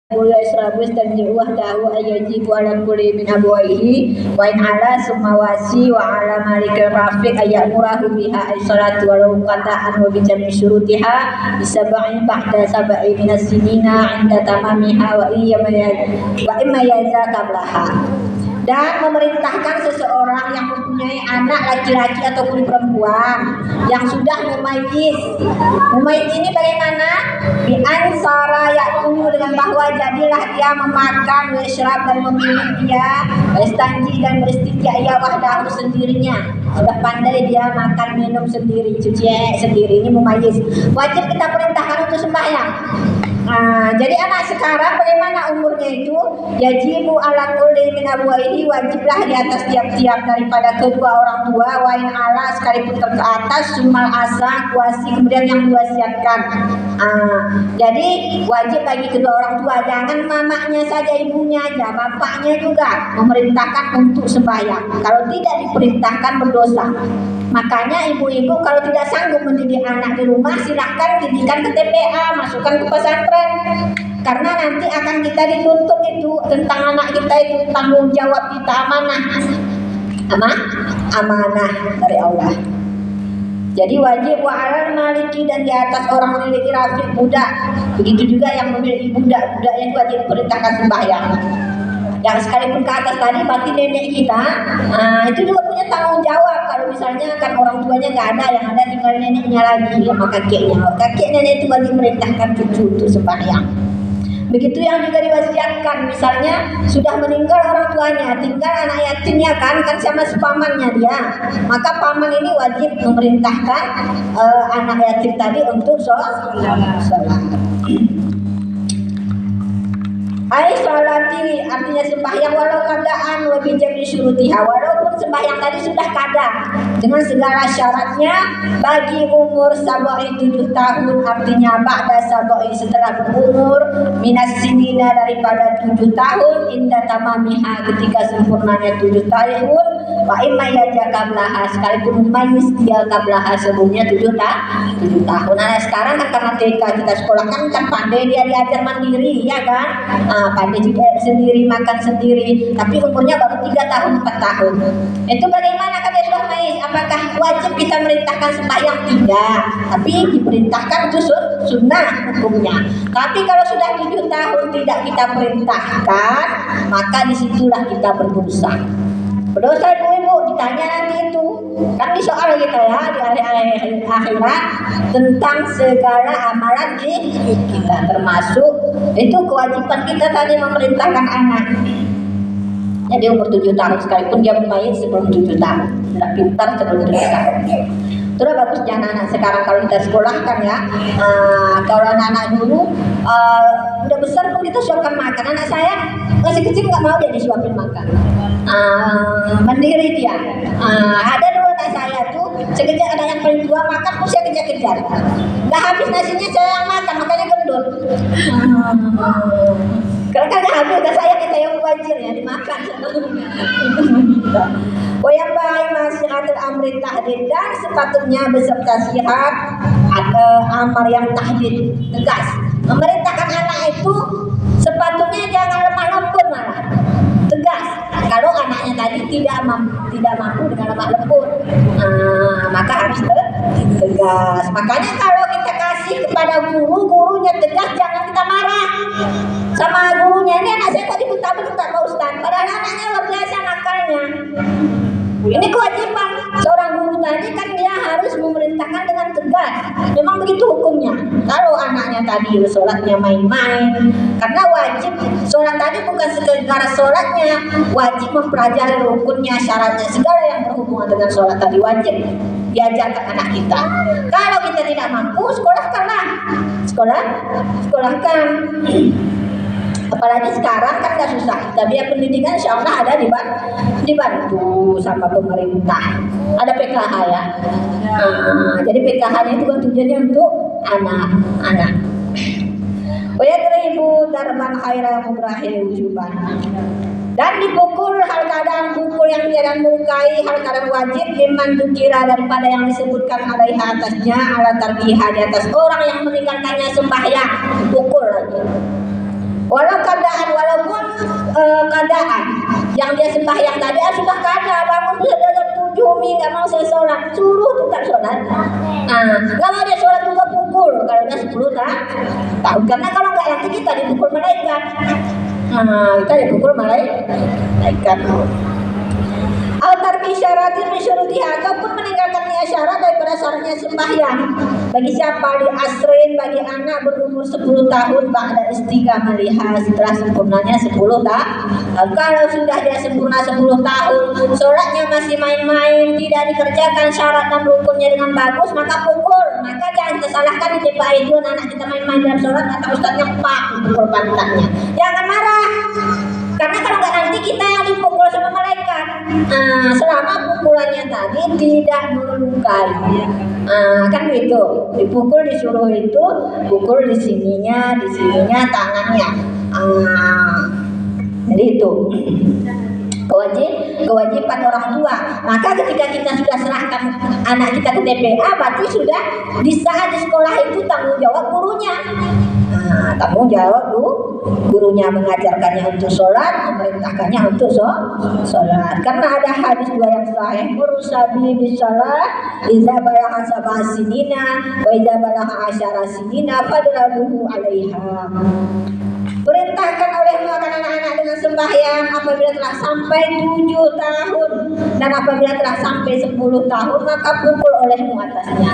Mulai serabus dan jiwah tahu ayajibu ala kulli min abwaihi wa in ala sumawasi wa ala malikil rafiq ayat murahu biha ay salatu walau qataan wa bijami syurutiha bisaba'in ba'da saba'i minas sinina inda tamamiha wa imma yaza qablaha. Dan memerintahkan seseorang yang mempunyai anak laki-laki ataupun perempuan yang sudah mumayyiz. Mumayyiz ini bagaimana? Bi ansara yakulu dengan bahwa jadilah dia memakan, yashrab dan meminum dia, yastanji dan beristinja ia wahdahu sendirinya. Sudah pandai dia makan minum sendiri, cuci sendiri, ini mumayyiz. Wajib kita perintahkan untuk sembahyang. Jadi anak sekarang bagaimana umurnya itu? Yajibu ala kulli min abwaihi, wajiblah di atas tiap-tiap daripada kedua orang tua, wa in ala sekalipun ke atas, sumal asa kuasi kemudian yang diwasiatkan. Jadi wajib bagi kedua orang tua, jangan mamanya saja, ibunya aja, bapaknya juga memerintahkan untuk sembahyang. Kalau tidak diperintahkan berdosa. Makanya ibu-ibu kalau tidak sanggup mendidik anak di rumah, silahkan didikan ke TPA, masukkan ke pesantren. Karena nanti akan kita dituntut itu tentang anak kita, itu tanggung jawab kita, amanah. Amanah dari Allah. Jadi wajib wa alal maliki, dan di atas orang memiliki rafiq budak. Begitu juga yang memiliki budak, budaknya wajib perintahkan sembahyang. Yang sekalipun ke atas tadi berarti nenek kita, itu juga punya tanggung jawab. Kalau misalnya kan orang tuanya nggak ada, yang ada tinggal neneknya lagi sama kakeknya. Kakek nenek itu wajib merintahkan cucu untuk sembahyang. Begitu yang juga diwasiatkan, misalnya sudah meninggal orang tuanya, tinggal anak yatimnya kan sama sepamannya dia, maka paman ini wajib memerintahkan anak yatim tadi untuk sholat. Ai sholati artinya sembahyang walau kadaan wa bijami syurutiha, walaupun sembahyang tadi sudah kada dengan segala syaratnya bagi umur sabai 7 tahun, artinya ba'da sabai setelah berumur, minas sinina daripada 7 tahun, inda tamamiha ketika sempurnanya 7 tahun, wa imma yaja qablaha sekalipun mumayyiz dia qablaha sebelumnya 7 tahun. Nah sekarang kan karena TK kita sekolahkan kan pandai dia diajar mandiri ya kan, pandai juga sendiri makan sendiri, tapi umurnya baru 3 tahun 4 tahun. Itu bagaimana kalau dia sudah mayyiz? Apakah wajib kita merintahkan sembahyang? Tidak, tapi diperintahkan itu sunnah hukumnya. Tapi kalau sudah 7 tahun tidak kita perintahkan, maka disitulah kita berdosa. Berdosa ibu-ibu, ditanya nanti itu kan di soal kita ya di hari akhirat tentang segala amalan kita, termasuk itu kewajiban kita tadi memerintahkan anak. Jadi umur 7 tahun sekalipun dia mumayyiz sebelum 7 tahun, sudah pintar sebelum 7 tahun. Itulah bagusnya anak-anak sekarang kalau kita sekolahkan ya. Kalau anak-anak dulu udah besar pun kita suapkan makan. Anak saya masih kecil nggak mau dia disuapin makan. Mandiri dia. Ada dulu anak saya tuh sekejap ada yang paling tua makan, pun saya kejar-kejar. Nggak habis nasinya saya yang makan, makanya gendut. Kalau kagak habis, saya kita yang wajib ya dimakan. Yang baik nasihatul amri tahdid, dan sepatutnya beserta sihat amar yang tahdid tegas. Memerintahkan anak itu sepatutnya jangan lemah lembut, malah tegas. Kalau anaknya tadi tidak mampu dengan lemah lembut, maka harus tegas. Makanya kalau kita kasih kepada gurunya tegas, jangan kita marah sama gurunya. Ini anak saya tadi bentar-bentar Pak Ustaz, padahal anaknya luar biasa nakalnya. Ini kewajiban seorang guru tadi kan, dia harus memerintahkan dengan tegas. Memang begitu hukumnya. Kalau anaknya tadi sholatnya main-main, karena wajib sholat tadi bukan sekedar sholatnya, wajib mempelajari rukunnya, syaratnya, segala yang berhubungan dengan sholat tadi wajib diajarkan anak kita. Kalau kita tidak mampu, sekolahkanlah. Sekolahkan. Apalagi sekarang kan gak susah, tapi ya pendidikan insya Allah ada dibantu sama pemerintah. Ada PKH ya. Jadi PKH itu kan tujuannya untuk anak-anak. Wayadribu darban khaira mubrahil wujuban. Dan dipukul hal keadaan pukul yang tidak melukai, hal keadaan wajib liman dukira daripada yang disebutkan alaiha atasnya, ala tarbiha di atas orang yang meninggalkannya sembahyang, pukul lagi. Walau keadaan yang dia sembahyang tadi sudah kada bangun dalam 7 nggak mau saya sholat, suruh tetap sholat. Nggak mau dia sholat juga pukul kalau udah 10 tahun, karena kalau nggak nanti kita dipukul malaikat. Kita dipukul malaikat. Al-tarki syaratin misyurutiha, ataupun meninggalkan syarat daripada syaratnya sembahyang. Bagi siapa? Di asrin, bagi anak berumur 10 tahun ba'da istiqamaliha, setelah sempurnanya 10 tahun. Kalau sudah dia sempurna 10 tahun, sholatnya masih main-main, tidak dikerjakan syarat dan rukunnya dengan bagus, maka pukul. Maka jangan tersalahkan di tempat itu anak kita main-main dalam sholat, kata ustaznya pak, pukul pantatnya. Jangan marah, karena kalau nggak nanti kita yang dipukul sama malaikat. Selama pukulannya tadi tidak melukai, kan gitu. Dipukul disuruh itu pukul di sininya tangannya. Jadi itu kewajiban orang tua. Maka ketika kita sudah serahkan anak kita ke TPA, berarti sudah di saat di sekolah itu tanggung jawab gurunya. Tanggung jawab gurunya mengajarkannya untuk sholat, memerintahkannya untuk sholat. Karena ada hadis dua yang sahih, murusabi bisalah iza balagha sab'a sinina wa iza balagha 10 sinina fadrabuhu 'alaiha. Perintahkan olehmu akan anak-anak dengan sembahyang apabila telah sampai 7 tahun, dan apabila telah sampai 10 tahun maka pukul olehmu atasnya.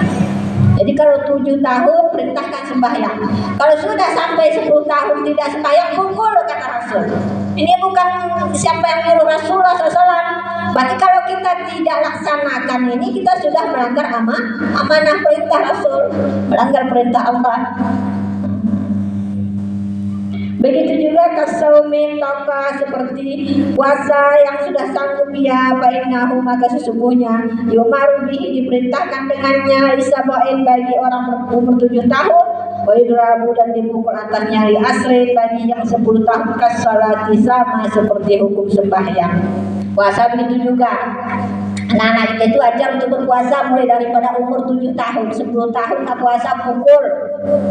Jadi kalau 7 tahun perintahkan sembahyang. Kalau sudah sampai 10 tahun tidak sembahyang, pukul, kata Rasul. Ini bukan siapa yang nyuruh Rasulullah SAW. Berarti kalau kita tidak laksanakan ini, kita sudah melanggar amanah perintah Rasul, melanggar perintah Allah. Begitu juga kasaumin taka, seperti puasa yang sudah sanggup ya, bainahu, maka sesungguhnya yumaru bihi, diperintahkan dengannya, isabain, bagi orang berumur 7 tahun, wa yudrabu, dan dipukul atasnya, li asrin, bagi yang 10 tahun, kasalati, sama seperti hukum sembahyang. Puasa begitu juga. Anak-anak kita itu ajar untuk berpuasa mulai daripada umur 7 tahun, 10 tahun puasa pukul.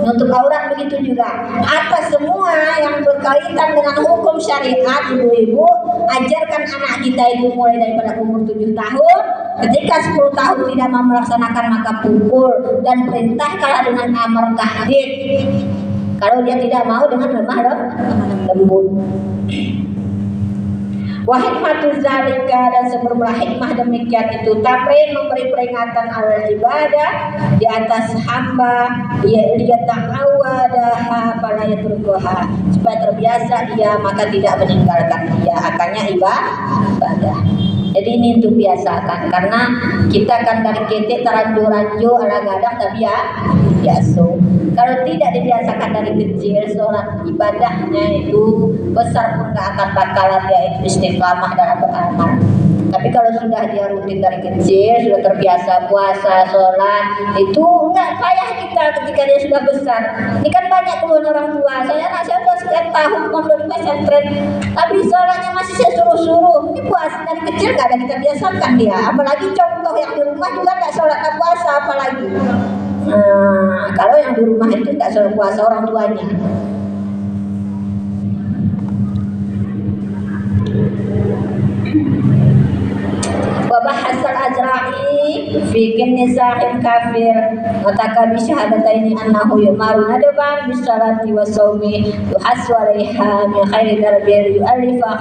Untuk aurat begitu juga. Atas semua yang berkaitan dengan hukum syariat, ibu-ibu ajarkan anak kita itu mulai daripada umur 7 tahun. Ketika 10 tahun tidak mau melaksanakan maka pukul, dan perintahkanlah dengan amar tahdid. Kalau dia tidak mau dengan lemah lembut. Wa hikmatu zalika, dan seberapa hikmah demikian itu, tamrin, memberi peringatan ala ibadah di atas hamba, dia ta'awadaha fala yatrukuha, supaya terbiasa dia maka tidak meninggalkan dia, akannya ibadah. Jadi ini untuk biasakan, karena kita kan dari ketik taranju-ranju ala gadang tapi ya biasa. Kalau tidak dibiasakan dari kecil, sholat ibadahnya itu besar pun gak akan bakalan dia itu istiqamah dalam beramal. Tapi kalau sudah dia rutin dari kecil, sudah terbiasa puasa, sholat, itu enggak payah kita ketika dia sudah besar. Ini kan banyak keluhan orang tua. Anak saya sudah sekian tahun pondok di pesantren, tapi sholatnya masih saya suruh-suruh. Ini puasa dari kecil gak ada kita biasakan dia. Apalagi contoh yang di rumah juga gak sholat, gak puasa, apalagi. Kalau yang di rumah itu gak sholat puasa orang tuanya. Wabahasal Azra'i fi kinnisa'in kafir wataka bi syahadataini annahu yumaru nadaban bisalati wa sawmi yuhasu alaiha min khairi darbir yu'alifa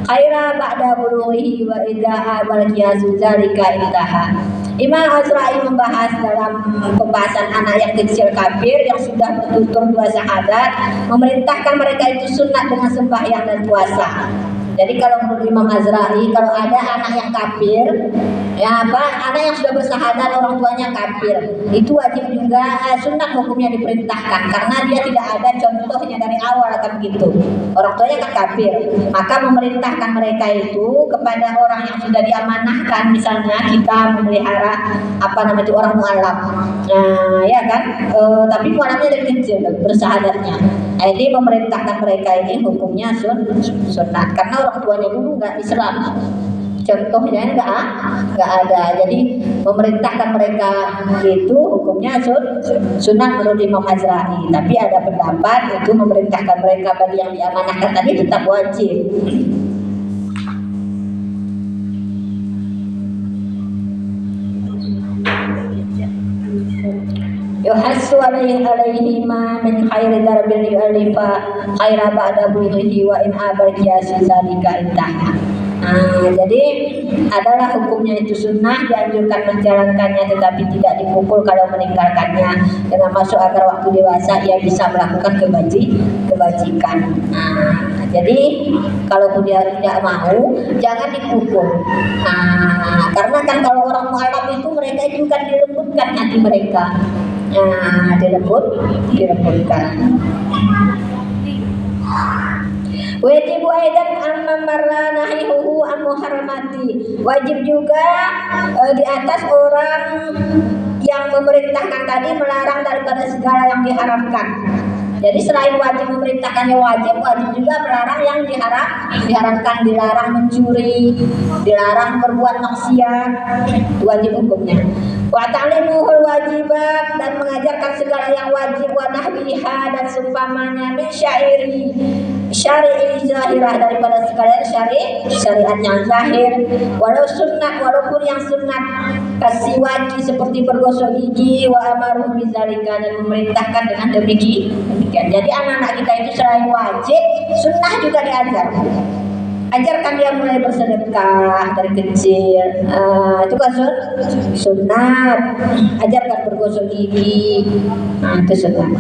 khaira ba'da bulughihi wa idha'a wal qiyasu zalika intaha. Imam Azra'i membahas dalam pembahasan anak yang kecil kafir yang sudah bertutur 2 syahadat, memerintahkan mereka itu sunat dengan sembahyang dan puasa. Jadi kalau menurut Imam Azra'i, kalau ada anak yang kafir, anak yang sudah bersahadat orang tuanya kafir, itu wajib juga sunat hukumnya diperintahkan, karena dia tidak ada contohnya dari awal kan gitu. Orang tuanya kan kafir, maka memerintahkan mereka itu kepada orang yang sudah diamanahkan, misalnya kita memelihara itu orang mualaf, ya kan, tapi mualafnya dari kecil bersahadatnya. Ini memerintahkan mereka ini hukumnya sunat, karena orang tuanya dulu nggak Islam. contohnya nggak ada. Jadi memerintahkan mereka itu hukumnya sunat menurut Imam Azra'i. Tapi ada pendapat itu memerintahkan mereka bagi yang diamanahkan tadi tetap wajib. Yuhassu alaihi ma min khairi darbil yu'alifa khaira ba'da budhihi wa in abal qiyasi zalika intah. Jadi adalah hukumnya itu sunnah, dianjurkan menjalankannya tetapi tidak dipukul kalau meninggalkannya, dengan masuk agar waktu dewasa ia bisa melakukan kebajikan. Jadi kalaupun dia tidak mau jangan dipukul. Karena kan kalau orang mualaf itu mereka itu kan dilembutkan hati mereka. Dilembutkan. Wajib aidan amma marra nahihu an muharramati. Wajib juga di atas orang yang memerintahkan tadi melarang daripada segala yang diharamkan. Jadi selain wajib memerintahkannya wajib juga melarang yang diharamkan, dilarang mencuri, dilarang berbuat maksiat, wajib hukumnya. Wa ta'limuhul wajibat, dan mengajarkan segala yang wajib, wa nahwiha, dan seumpamanya min syari'i zahirah, daripada segala syariat yang zahir, walau sunnah, walaupun yang sunnat, kasiwaki seperti bergosok gigi, wa amaru bizalika, dan memerintahkan dengan demikian. Jadi anak-anak kita itu selain wajib, sunnah juga diajar. Ajarkan dia mulai bersedekah dari kecil, itu kan sunnah. Ajarkan bergosok gigi, itu sunnah.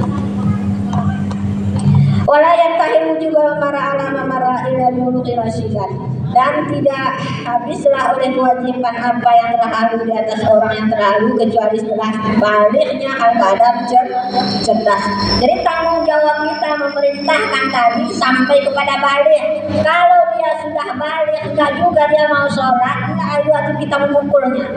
Wala yantahimu juga mar'a ila bulughi rasyidan, dan tidak habislah oleh kewajiban apa yang telah lalu di atas orang yang terlalu kecuali setelah baliknya hal keadaan cerdas. Jadi tanggung jawab kita memerintahkan tadi sampai kepada balik. Kalau dia sudah balik enggak juga dia mau sholat, enggak ada wajib kita memukulnya.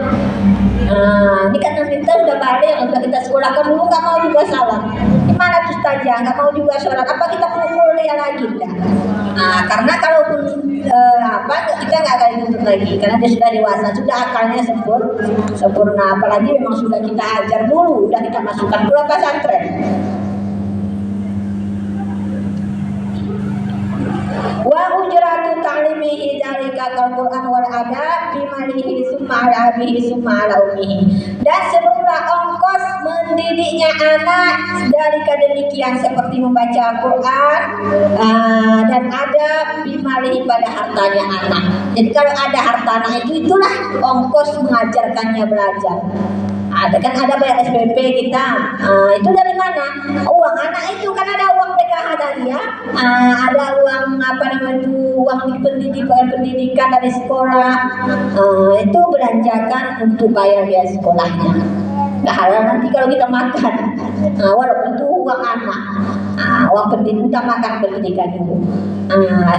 Ini kan kita sudah balik, sudah kita sekolahkan dulu, nggak mau juga sholat. Gimana tuh saja nggak mau juga sholat? Apa kita mukul dia lagi? Karena kalaupun kita nggak akan dituntut lagi, karena dia sudah dewasa, sudah akalnya sempurna. Apalagi memang sudah kita ajar dulu, sudah kita masukkan dulu ke pesantren. Wa ujratu ta'limihi dzalika al-Qur'an wal adab bimalihi summa ala abihi summa ala ummihi. Dan seluruh ongkos mendidiknya anak dari demikian seperti membaca Al-Qur'an dan adab bimalihi pada hartanya anak. Jadi kalau ada harta anak itulah ongkos mengajarkannya belajar. Kan ada bayar SPP kita, itu dari mana? Uang anak itu kan ada uang PKH tadi ya, ada uang uang pendidikan dari sekolah, itu belanjakan untuk bayar biaya sekolahnya. Nah, nanti kalau kita makan, walaupun itu uang anak, uang pendidikan, kita makan pendidikan dulu.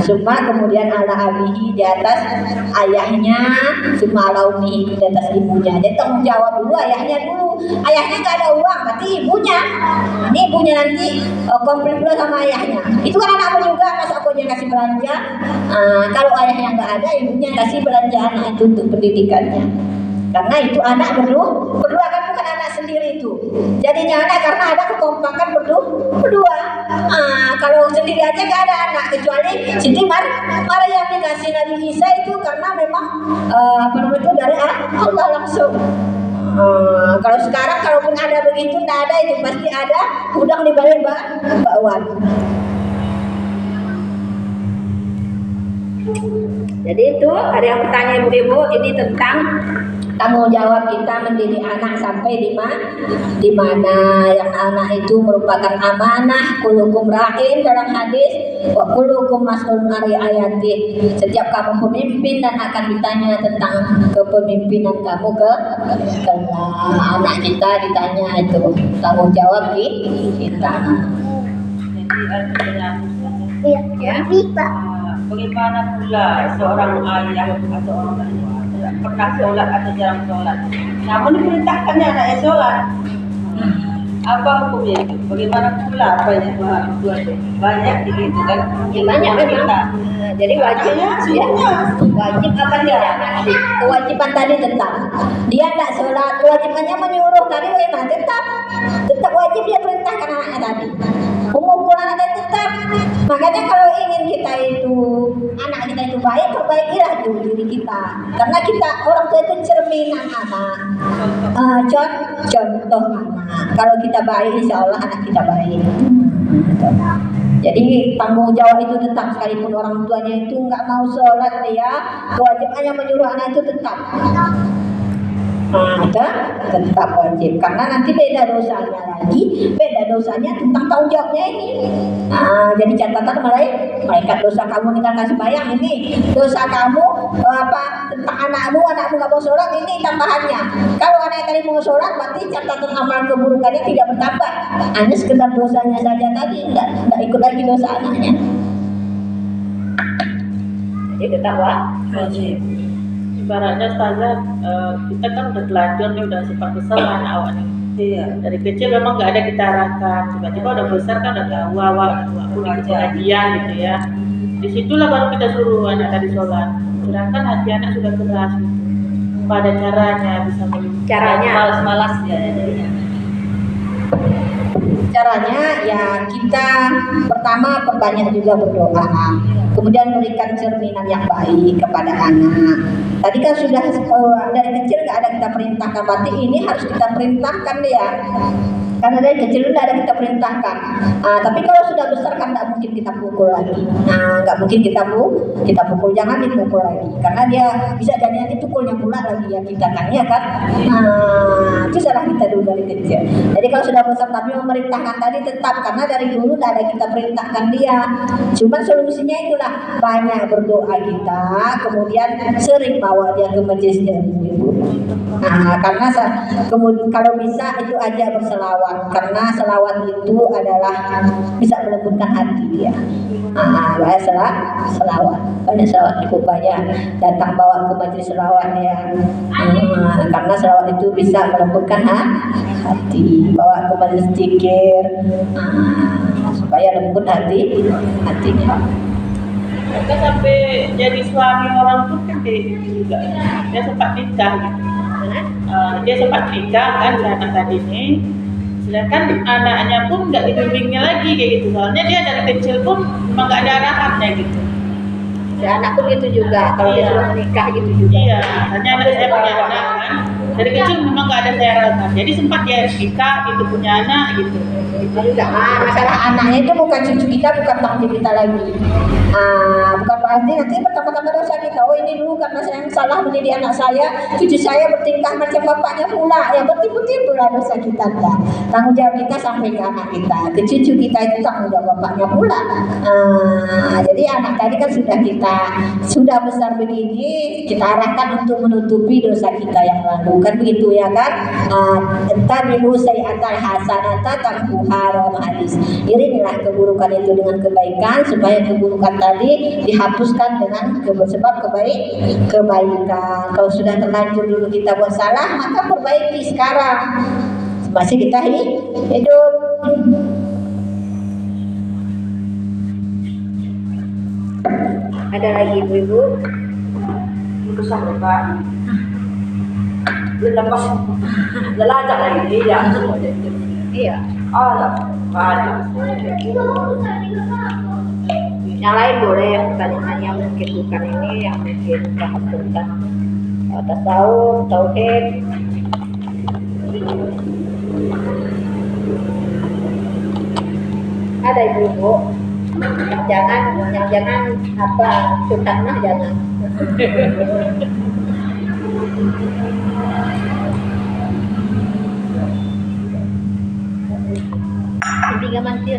Summa kemudian ala abihi, di atas ayahnya, summa ala ummihi, di atas ibunya. Jadi tanggung jawab dulu ayahnya dulu. Ayahnya nggak ada uang, berarti ibunya. Ini ibunya nanti komplit dulu sama ayahnya. Itu kan anakmu juga, masa aku yang kasih belanja. Kalau ayahnya nggak ada, ibunya kasih belanja anak itu untuk pendidikannya. Karena itu anak berdua kan, bukan anak sendiri itu. Jadinya anak karena ada kekompakan berdua. Kalau sendiri aja nggak ada anak, kecuali Siti Maryam dikasih Nabi Isa itu karena memang itu dari Allah langsung. Kalau sekarang kalaupun ada begitu, nggak ada, itu pasti ada udang di balik bakwan. Jadi itu ada yang bertanya ibu-ibu, ini tentang tanggung jawab kita mendidik anak sampai di mana yang anak itu merupakan amanah. Kulukum ra'in dalam hadis, wa kulukum mas'ulun an ri'ayati. Setiap kamu pemimpin dan akan ditanya tentang kepemimpinan kamu ke anak kita, ditanya itu tanggung jawab kita. Ya. Bagaimana pula seorang ayah atau orang tua pernah sholat atau jarang sholat, namun diperintahkannya anaknya sholat? Apa hukumnya itu? Bagaimana pula banyak orang tua itu? Banyak gitu kan? Ya banyak Orang memang. kita. Jadi wajib Makanya, ya, semuanya. wajib apa tidak nanti kewajiban tadi tetap dia tidak sholat kewajibannya menyuruh tadi memang tetap wajib dia perintahkan anaknya tadi memukul anaknya tetap. Makanya kalau ingin kita itu anak kita itu baik, perbaikilah dulu diri kita karena kita orang tua itu cerminan anak. Contoh anak kalau kita baik insya Allah anak kita baik. Jadi tanggung jawab itu tetap sekalipun orang tuanya itu nggak mau sholat dia kewajibannya menyuruh anak itu tetap. Tetap wajib karena nanti beda dosanya lagi, beda dosanya tentang tanggung jawabnya ini. Jadi catatan malaikat dosa kamu meninggalkan sembahyang ini, dosa kamu tentang anakmu nggak mau sholat ini tambahannya. Kalau anak tadi mau sholat berarti catatan amal keburukannya tidak bertambah, hanya sekedar dosanya saja tadi, nggak ikut lagi dosa anaknya. Jadi tetap Wajib. Ibaratnya Ustazah, kita kan udah telanjur nih, udah sifat besar anak awak nih. Iya. Dari kecil memang nggak ada kita arahkan. Tiba-tiba udah besar kan udah tahu aku di pengajian gitu ya. Disitulah baru kita suruh anak tadi sholat. Sedangkan hati anak sudah keras gitu. Pada caranya bisa Caranya? malas-malas ya jadinya. Caranya ya kita pertama perbanyak juga berdoa, kemudian berikan cerminan yang baik kepada anak. Tadi kan sudah dari kecil nggak ada kita perintahkan, berarti ini harus kita perintahkan dia. Karena dari kecil tidak ada kita perintahkan. Tapi kalau sudah besar kan nggak mungkin kita pukul lagi. Nggak mungkin kita pukul, jangan dipukul lagi. Karena dia bisa jadi nanti pukulnya pula lagi ya kita kan, ya kan? Itu salah kita dulu dari kecil. Jadi kalau sudah besar tapi memerintahkan tadi tetap, karena dari dulu tidak ada kita perintahkan dia. Cuma solusinya itulah banyak berdoa kita, kemudian sering bawa dia ke majelisnya ibu. Karena kemudian kalau bisa itu aja berselawat, karena selawat itu adalah bisa melembutkan hati dia. Selawat banyak selawat cukup banyak datang bawa ke majelis selawat ya. Karena selawat itu bisa melembutkan hati, bawa ke majelis zikir supaya lembut hatinya. Mereka sampai jadi suami orang tuh kan kayak juga. Dia sempat nikah gitu. Dia sempat nikah kan si anak tadi ini. Sedangkan anaknya pun nggak dibimbingnya lagi kayak gitu. Soalnya dia dari kecil pun memang nggak ada arahannya gitu. Si anak pun gitu juga. Kalau dia sudah menikah gitu juga. Iya, hanya anak saya punya anak kan. Dari kecil memang nggak ada saya arahan. Jadi sempat dia nikah gitu, punya anak gitu. Itu juga masalah anaknya itu bukan cucu kita, bukan tanggung kita lagi. Bukan berarti nanti pertama-tama dosa kita. Oh ini dulu karena saya yang salah mendidik anak saya, cucu saya bertingkah macam bapaknya pula. Ya betul-betul pula dosa kita. Tanggung jawab kita sampai ke anak kita, ke cucu kita itu tanggung jawab bapaknya pula. Jadi anak tadi kan sudah besar begini, kita arahkan untuk menutupi dosa kita yang lalu, kan begitu ya kan? Tabi'u sayyi'atal hasanata tamhuha, hadis. Irilah keburukan itu dengan kebaikan supaya keburukan tadi dihapuskan dengan sebab kebaikan. Kalau sudah terlanjur dulu kita buat salah, maka perbaiki sekarang. Masih kita hidup. Ada lagi ibu-ibu? Kesah lupa. Lepas lelajak lagi dia. Iya. Ada. Yang lain boleh, pertanyaan yang mungkin bukan ini, yang mungkin bahas tentang tasawuf, tauhid. Ada ibu-ibu yang jangan apa sunnah jangan. Hindi ka man siya,